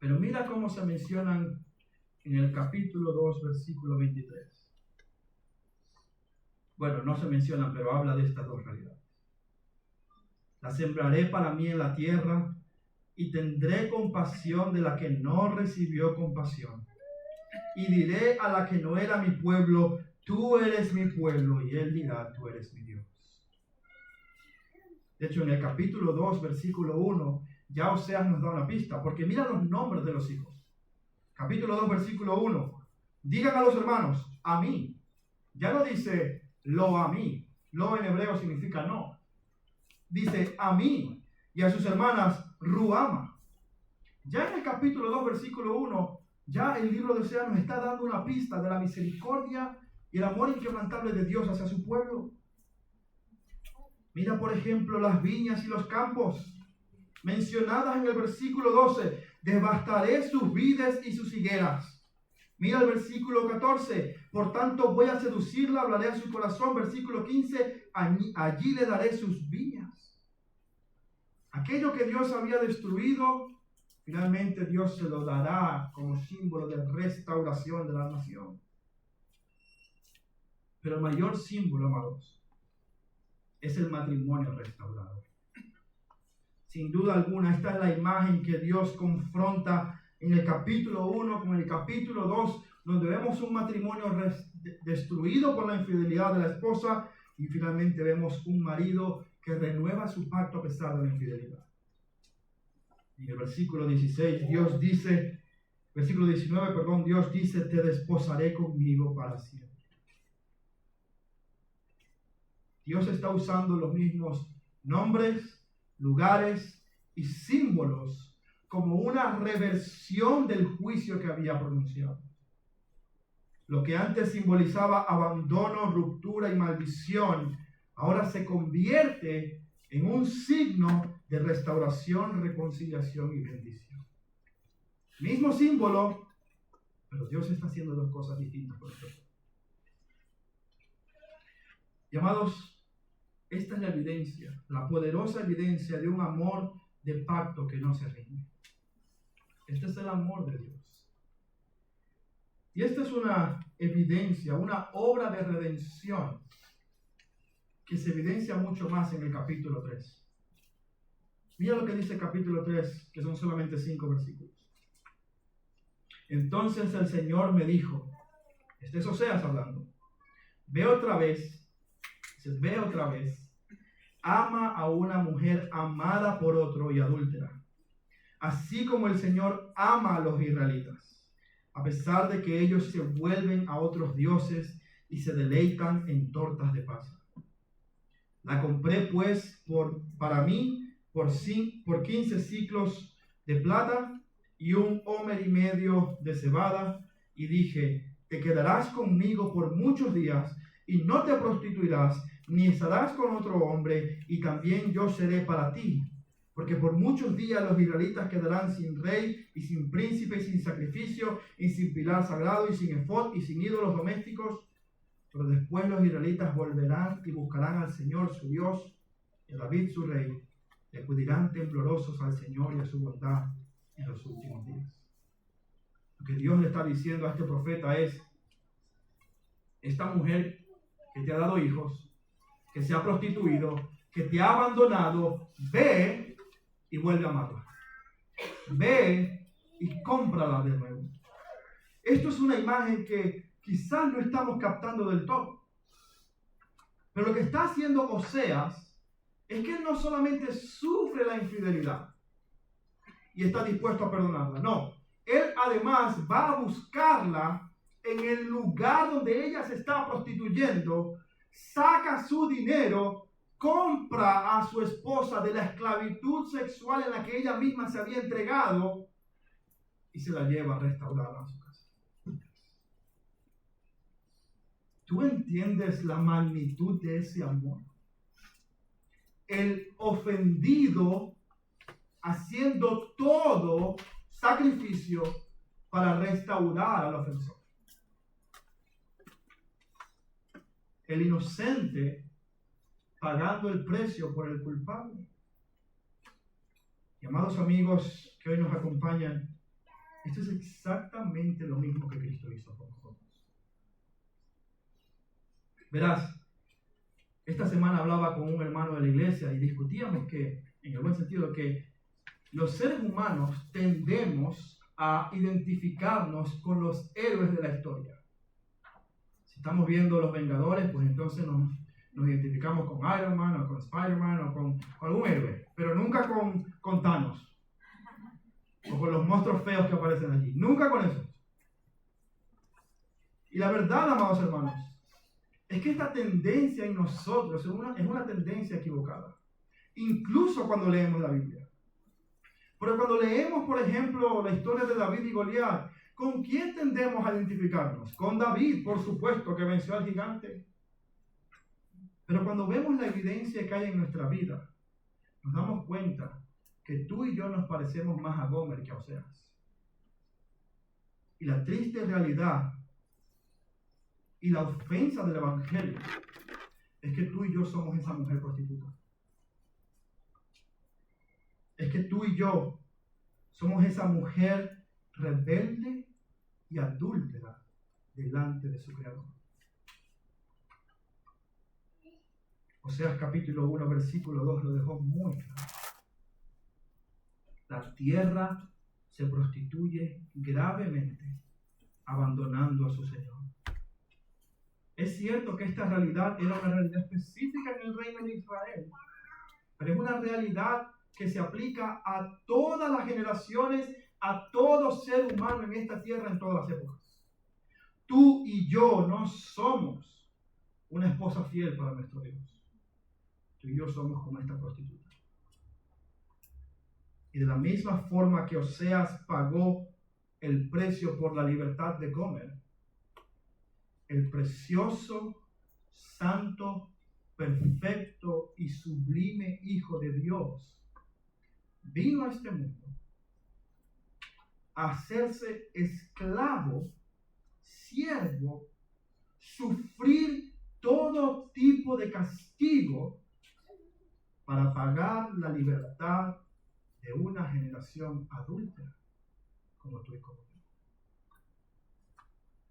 Pero mira cómo se mencionan en el capítulo 2, versículo 23. Bueno, no se mencionan, pero habla de estas dos realidades. La sembraré para mí en la tierra y tendré compasión de la que no recibió compasión. Y diré a la que no era mi pueblo, tú eres mi pueblo, y él dirá, tú eres mi Dios. De hecho, en el capítulo 2, versículo 1, ya Oseas nos da una pista, porque mira los nombres de los hijos. Capítulo 2, versículo 1, digan a los hermanos, a mí. Ya no dice, lo a mí. Lo en hebreo significa no. Dice, a mí, y a sus hermanas, Ruama. Ya en el capítulo 2, versículo 1, ya el libro de Oseas nos está dando una pista de la misericordia y el amor inquebrantable de Dios hacia su pueblo. Mira, por ejemplo, las viñas y los campos, mencionadas en el versículo 12. Devastaré sus vides y sus higueras. Mira el versículo 14. Por tanto, voy a seducirla, hablaré a su corazón. Versículo 15. Allí le daré sus viñas. Aquello que Dios había destruido, finalmente Dios se lo dará como símbolo de restauración de la nación. Pero el mayor símbolo, amados, es el matrimonio restaurado. Sin duda alguna, esta es la imagen que Dios confronta en el capítulo 1 con el capítulo 2, donde vemos un matrimonio destruido por la infidelidad de la esposa y finalmente vemos un marido que renueva su pacto a pesar de la infidelidad. En el versículo 16, Dios dice, versículo 19, perdón, Dios dice, te desposaré conmigo para siempre. Dios está usando los mismos nombres, lugares y símbolos como una reversión del juicio que había pronunciado. Lo que antes simbolizaba abandono, ruptura y maldición, ahora se convierte en un signo de restauración, reconciliación y bendición. Mismo símbolo, pero Dios está haciendo dos cosas distintas por ejemplo. Y amados, esta es la evidencia, la poderosa evidencia de un amor de pacto que no se rinde. Este es el amor de Dios. Y esta es una evidencia, una obra de redención que se evidencia mucho más en el capítulo 3. Mira lo que dice el capítulo 3, que son solamente 5 versículos. Entonces el Señor me dijo, este es Oseas hablando, ve otra vez, ama a una mujer amada por otro y adúltera, así como el Señor ama a los israelitas, a pesar de que ellos se vuelven a otros dioses y se deleitan en tortas de pasa. La compré pues para mí por 15 ciclos de plata y 1,5 homer de cebada, y dije, te quedarás conmigo por muchos días y no te prostituirás ni estarás con otro hombre, y también yo seré para ti. Porque por muchos días los israelitas quedarán sin rey y sin príncipe y sin sacrificio y sin pilar sagrado y sin efod y sin ídolos domésticos. Pero después los israelitas volverán y buscarán al Señor su Dios y a David su rey. Y acudirán temblorosos al Señor y a su bondad en los últimos días. Lo que Dios le está diciendo a este profeta es: esta mujer que te ha dado hijos, que se ha prostituido, que te ha abandonado, ve y vuelve a amarla. Ve y cómprala de nuevo. Esto es una imagen que quizás no estamos captando del todo. Pero lo que está haciendo Oseas es que él no solamente sufre la infidelidad y está dispuesto a perdonarla. No, él además va a buscarla en el lugar donde ella se está prostituyendo, saca su dinero, compra a su esposa de la esclavitud sexual en la que ella misma se había entregado y se la lleva restaurada a su casa. ¿Tú entiendes la magnitud de ese amor? El ofendido haciendo todo sacrificio para restaurar al ofensor. El inocente pagando el precio por el culpable. Y amados amigos que hoy nos acompañan, esto es exactamente lo mismo que Cristo hizo por nosotros. Verás, esta semana hablaba con un hermano de la iglesia y discutíamos que, en el buen sentido, que los seres humanos tendemos a identificarnos con los héroes de la historia. Si estamos viendo Los Vengadores, pues entonces nos identificamos con Iron Man o con Spider-Man o con algún héroe, pero nunca con Thanos o con los monstruos feos que aparecen allí. Nunca con eso. Y la verdad, amados hermanos, es que esta tendencia en nosotros es una tendencia equivocada. Incluso cuando leemos la Biblia. Pero cuando leemos, por ejemplo, la historia de David y Goliat, ¿con quién tendemos a identificarnos? Con David, por supuesto, que venció al gigante. Pero cuando vemos la evidencia que hay en nuestra vida, nos damos cuenta que tú y yo nos parecemos más a Gomer que a Oseas. Y la triste realidad y la ofensa del evangelio es que tú y yo somos esa mujer prostituta. Es que tú y yo somos esa mujer rebelde y adúltera delante de su Creador. Oseas capítulo 1, versículo 2 lo dejó muy claro. La tierra se prostituye gravemente, abandonando a su Señor. Es cierto que esta realidad era una realidad específica en el reino de Israel, pero es una realidad que se aplica a todas las generaciones, a todo ser humano en esta tierra en todas las épocas. Tú y yo no somos una esposa fiel para nuestro Dios. Tú y yo somos como esta prostituta. Y de la misma forma que Oseas pagó el precio por la libertad de Gomer, el precioso, santo, perfecto y sublime Hijo de Dios vino a este mundo a hacerse esclavo, siervo, sufrir todo tipo de castigo para pagar la libertad de una generación adúltera como tú y como yo.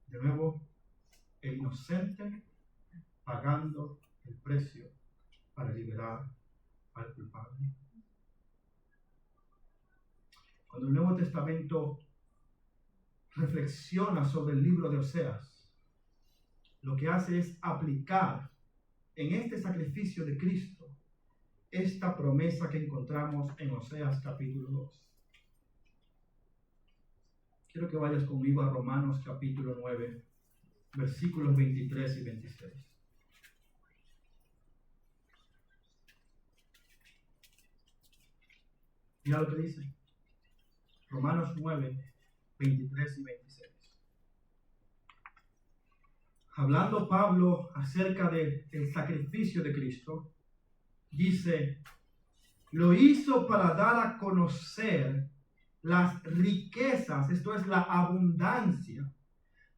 De nuevo, el inocente pagando el precio para liberar al culpable. Cuando el Nuevo Testamento reflexiona sobre el libro de Oseas, lo que hace es aplicar en este sacrificio de Cristo esta promesa que encontramos en Oseas capítulo 2. Quiero que vayas conmigo a Romanos capítulo 9, versículos 23 y 26. Mira lo que dice. Romanos 9, 23 y 26. Hablando Pablo acerca del sacrificio de Cristo, dice: lo hizo para dar a conocer las riquezas, esto es la abundancia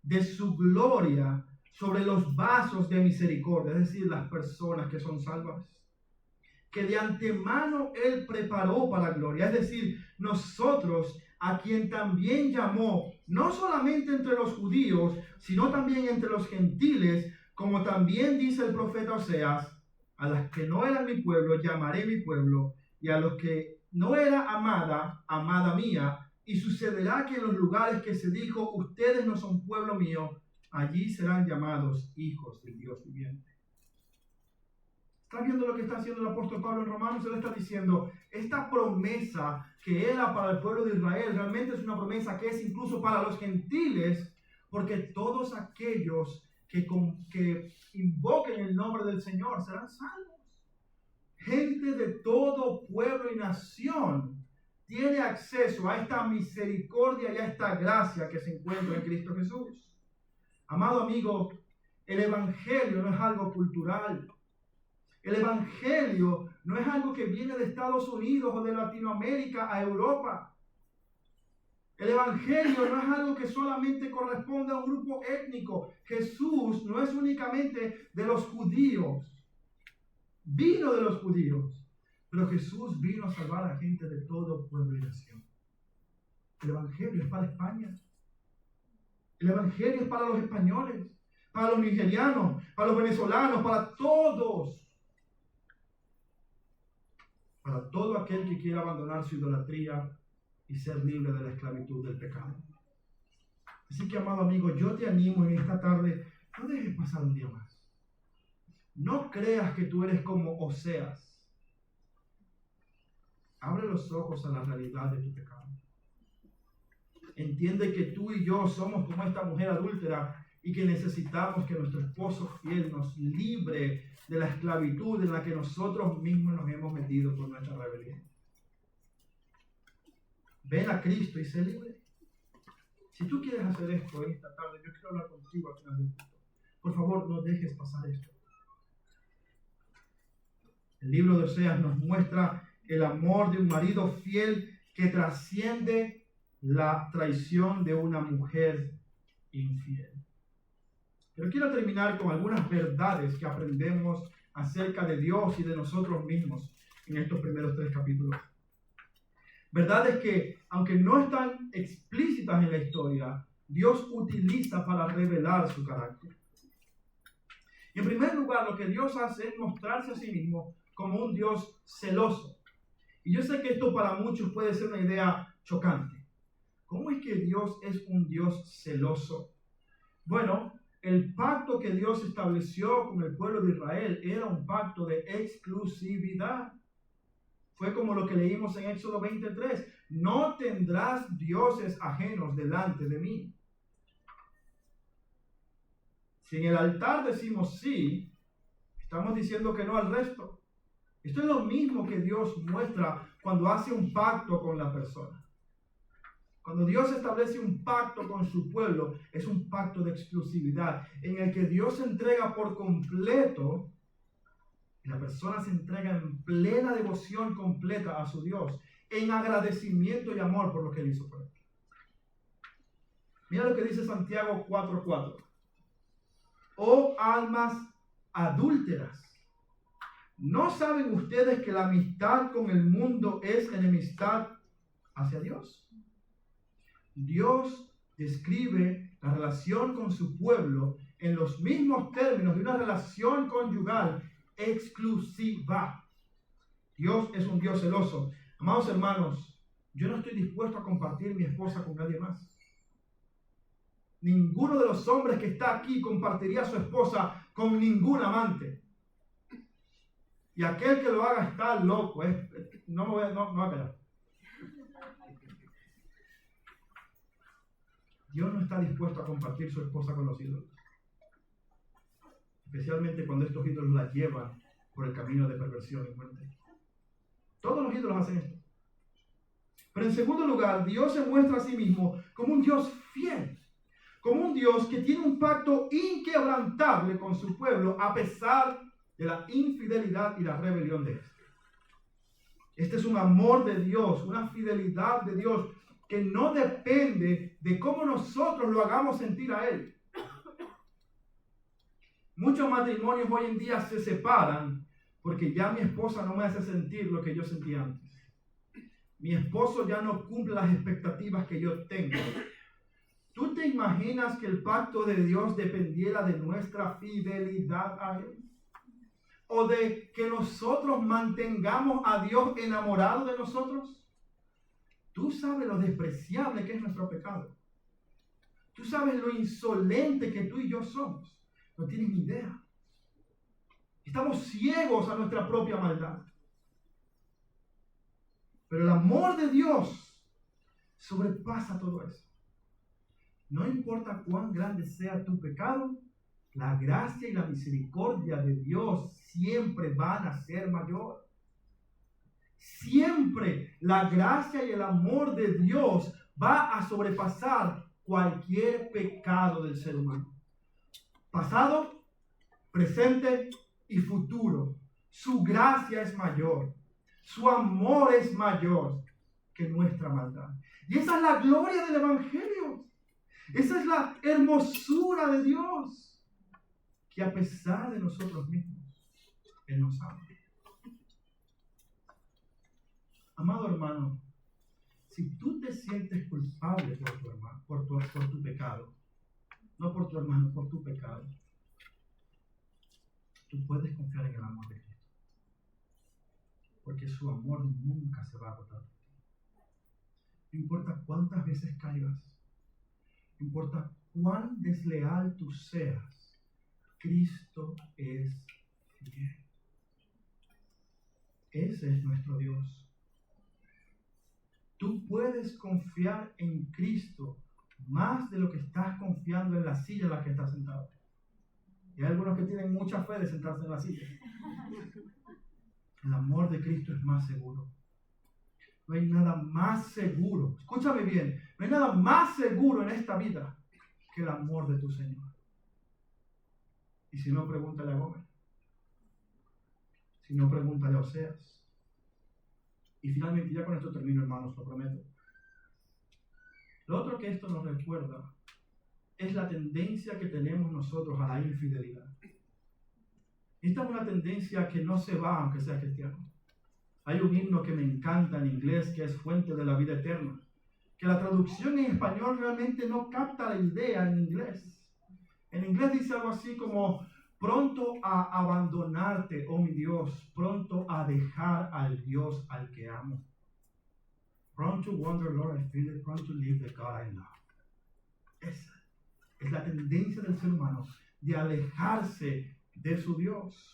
de su gloria sobre los vasos de misericordia, es decir, las personas que son salvas, que de antemano Él preparó para la gloria, es decir, nosotros a quien también llamó, no solamente entre los judíos, sino también entre los gentiles, como también dice el profeta Oseas, a las que no eran mi pueblo, llamaré mi pueblo, y a los que no era amada, amada mía, y sucederá que en los lugares que se dijo, ustedes no son pueblo mío, allí serán llamados hijos del Dios viviente. ¿Estás viendo lo que está haciendo el apóstol Pablo en Romanos? Él está diciendo, esta promesa que era para el pueblo de Israel, realmente es una promesa que es incluso para los gentiles, porque todos aquellos que invoquen el nombre del Señor serán salvos. Gente de todo pueblo y nación tiene acceso a esta misericordia y a esta gracia que se encuentra en Cristo Jesús. Amado amigo, el Evangelio no es algo cultural. El Evangelio no es algo que viene de Estados Unidos o de Latinoamérica a Europa. El Evangelio no es algo que solamente corresponde a un grupo étnico. Jesús no es únicamente de los judíos. Vino de los judíos, pero Jesús vino a salvar a gente de todo pueblo y nación. El Evangelio es para España. El Evangelio es para los españoles, para los nigerianos, para los venezolanos, para todos. Para todo aquel que quiera abandonar su idolatría y ser libre de la esclavitud del pecado. Así que, amado amigo, yo te animo en esta tarde, no dejes pasar un día más. No creas que tú eres como Oseas. Abre los ojos a la realidad de tu pecado. Entiende que tú y yo somos como esta mujer adúltera y que necesitamos que nuestro esposo fiel nos libre de la esclavitud en la que nosotros mismos nos hemos metido por nuestra rebelión. Ven a Cristo y sé libre. Si tú quieres hacer esto esta tarde, yo quiero hablar contigo al final del culto. Por favor, no dejes pasar esto. El libro de Oseas nos muestra el amor de un marido fiel que trasciende la traición de una mujer infiel. Pero quiero terminar con algunas verdades que aprendemos acerca de Dios y de nosotros mismos en estos primeros 3 capítulos. Verdades que, aunque no están explícitas en la historia, Dios utiliza para revelar su carácter. Y en primer lugar, lo que Dios hace es mostrarse a sí mismo como un Dios celoso. Y yo sé que esto para muchos puede ser una idea chocante. ¿Cómo es que Dios es un Dios celoso? Bueno, el pacto que Dios estableció con el pueblo de Israel era un pacto de exclusividad. Fue como lo que leímos en Éxodo 23. No tendrás dioses ajenos delante de mí. Si en el altar decimos sí, estamos diciendo que no al resto. Esto es lo mismo que Dios muestra cuando hace un pacto con la persona. Cuando Dios establece un pacto con su pueblo, es un pacto de exclusividad en el que Dios se entrega por completo y la persona se entrega en plena devoción completa a su Dios, en agradecimiento y amor por lo que Él hizo por él. Mira lo que dice Santiago 4:4. Oh almas adúlteras, ¿no saben ustedes que la amistad con el mundo es enemistad hacia Dios? Dios describe la relación con su pueblo en los mismos términos de una relación conyugal exclusiva. Dios es un Dios celoso. Amados hermanos, yo no estoy dispuesto a compartir mi esposa con nadie más. Ninguno de los hombres que está aquí compartiría a su esposa con ningún amante. Y aquel que lo haga está loco. No me voy a callar. Dios no está dispuesto a compartir su esposa con los ídolos. Especialmente cuando estos ídolos la llevan por el camino de perversión y muerte. Todos los ídolos hacen esto. Pero en segundo lugar, Dios se muestra a sí mismo como un Dios fiel. Como un Dios que tiene un pacto inquebrantable con su pueblo a pesar de la infidelidad y la rebelión de éste. Este es un amor de Dios, una fidelidad de Dios que no depende de cómo nosotros lo hagamos sentir a Él. Muchos matrimonios hoy en día se separan porque ya mi esposa no me hace sentir lo que yo sentía antes. Mi esposo ya no cumple las expectativas que yo tengo. ¿Tú te imaginas que el pacto de Dios dependiera de nuestra fidelidad a Él? ¿O de que nosotros mantengamos a Dios enamorado de nosotros? Tú sabes lo despreciable que es nuestro pecado. Tú sabes lo insolente que tú y yo somos. No tienes ni idea. Estamos ciegos a nuestra propia maldad. Pero el amor de Dios sobrepasa todo eso. No importa cuán grande sea tu pecado, la gracia y la misericordia de Dios siempre van a ser mayor. Siempre la gracia y el amor de Dios va a sobrepasar cualquier pecado del ser humano. Pasado, presente y futuro. Su gracia es mayor. Su amor es mayor que nuestra maldad. Y esa es la gloria del Evangelio. Esa es la hermosura de Dios. Que a pesar de nosotros mismos, Él nos ama. Amado hermano, si tú te sientes culpable por tu hermano, por tu pecado, no por tu hermano, por tu pecado, tú puedes confiar en el amor de Cristo. Porque su amor nunca se va a agotar. No importa cuántas veces caigas, no importa cuán desleal tú seas, Cristo es fiel. Ese es nuestro Dios. Tú puedes confiar en Cristo más de lo que estás confiando en la silla en la que estás sentado. Y hay algunos que tienen mucha fe de sentarse en la silla. El amor de Cristo es más seguro. No hay nada más seguro. Escúchame bien. No hay nada más seguro en esta vida que el amor de tu Señor. Y si no, pregúntale a Gómez. Si no, pregúntale a Oseas. Y finalmente, ya con esto termino, hermanos, lo prometo. Lo otro que esto nos recuerda es la tendencia que tenemos nosotros a la infidelidad. Esta es una tendencia que no se va aunque sea cristiano. Hay un himno que me encanta en inglés que es Fuente de la Vida Eterna, que la traducción en español realmente no capta la idea en inglés. En inglés dice algo así como: pronto a abandonarte, oh mi Dios, pronto a dejar al Dios al que amo. Prone to wander, Lord, I feel it, prone to leave the God I love. Esa es la tendencia del ser humano, de alejarse de su Dios.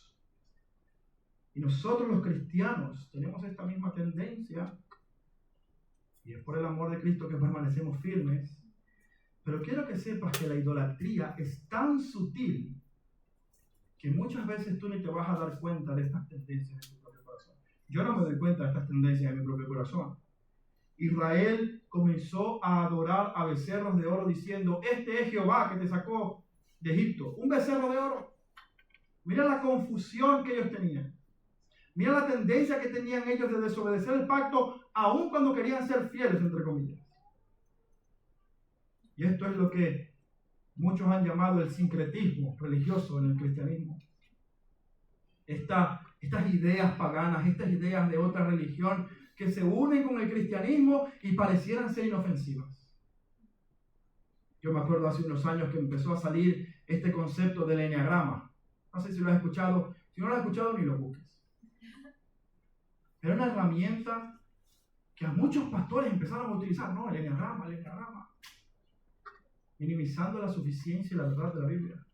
Y nosotros los cristianos tenemos esta misma tendencia, y es por el amor de Cristo que permanecemos firmes. Pero quiero que sepas que la idolatría es tan sutil que muchas veces tú ni te vas a dar cuenta de estas tendencias en tu propio corazón. Yo no me doy cuenta de estas tendencias en mi propio corazón. Israel comenzó a adorar a becerros de oro diciendo: este es Jehová que te sacó de Egipto. Un becerro de oro. Mira la confusión que ellos tenían. Mira la tendencia que tenían ellos de desobedecer el pacto, aun cuando querían ser fieles, entre comillas. Y esto es lo que muchos han llamado el sincretismo religioso en el cristianismo. Estas ideas paganas, estas ideas de otra religión que se unen con el cristianismo y parecieran ser inofensivas. Yo me acuerdo hace unos años que empezó a salir este concepto del eneagrama. No sé si lo has escuchado. Si no lo has escuchado, ni lo busques. Era una herramienta que a muchos pastores empezaron a utilizar. No, el eneagrama. Minimizando la suficiencia y la verdad de la Biblia.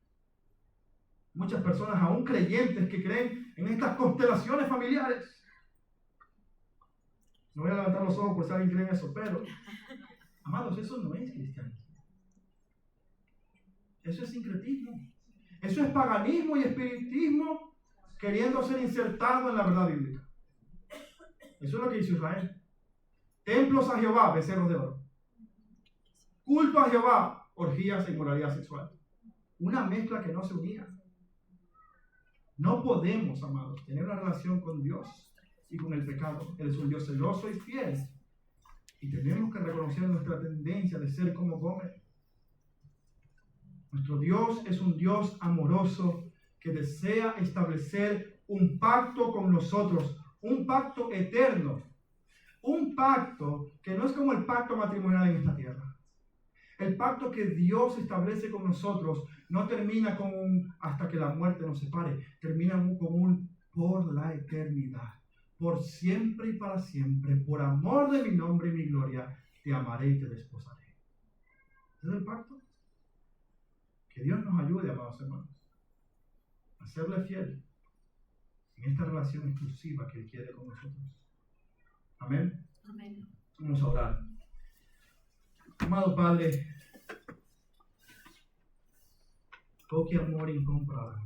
Muchas personas, aún creyentes, que creen en estas constelaciones familiares. No voy a levantar los ojos por si alguien cree en eso, pero, amados, eso no es cristianismo. Eso es sincretismo. Eso es paganismo y espiritismo queriendo ser insertado en la verdad bíblica. Eso es lo que hizo Israel. Templos a Jehová, becerros de oro. Culto a Jehová, orgías e inmoralidad sexual. Una mezcla que no se unía. No podemos, amados, tener una relación con Dios y con el pecado. Él es un Dios celoso y fiel. Y tenemos que reconocer nuestra tendencia de ser como Gómez. Nuestro Dios es un Dios amoroso que desea establecer un pacto con nosotros, un pacto eterno, Un pacto que no es como el pacto matrimonial en esta tierra. El pacto que Dios establece con nosotros no termina con un hasta que la muerte nos separe, termina con un por la eternidad, por siempre y para siempre, por amor de mi nombre y mi gloria, te amaré y te desposaré. ¿Ese es el pacto? Que Dios nos ayude, amados hermanos, a serle fiel en esta relación exclusiva que Él quiere con nosotros. Amén. Amén. Vamos a orar. Amado Padre, oh qué amor incomparable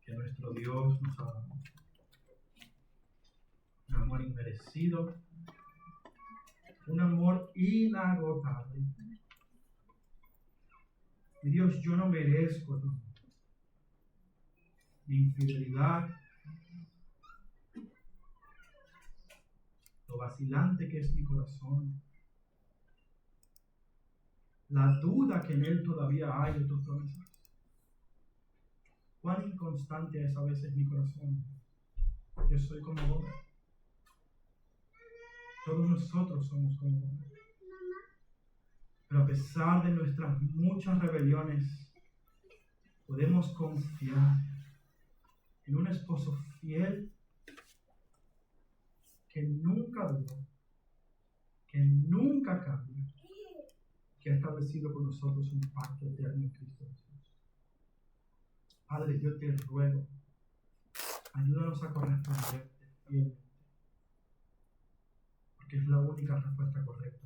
que nuestro Dios nos ha dado. Un amor inmerecido, un amor inagotable. Y Dios, yo no merezco mi infidelidad, lo vacilante que es mi corazón, la duda que en él todavía hay de tus promesas. Cuán inconstante es a veces mi corazón. Yo soy como vos. Todos nosotros somos como vos. Pero a pesar de nuestras muchas rebeliones, podemos confiar en un esposo fiel que nunca duda, que nunca cambia, que ha establecido con nosotros un pacto eterno en Cristo Jesús. Padre, yo te ruego, ayúdanos a corresponderte fielmente, porque es la única respuesta correcta.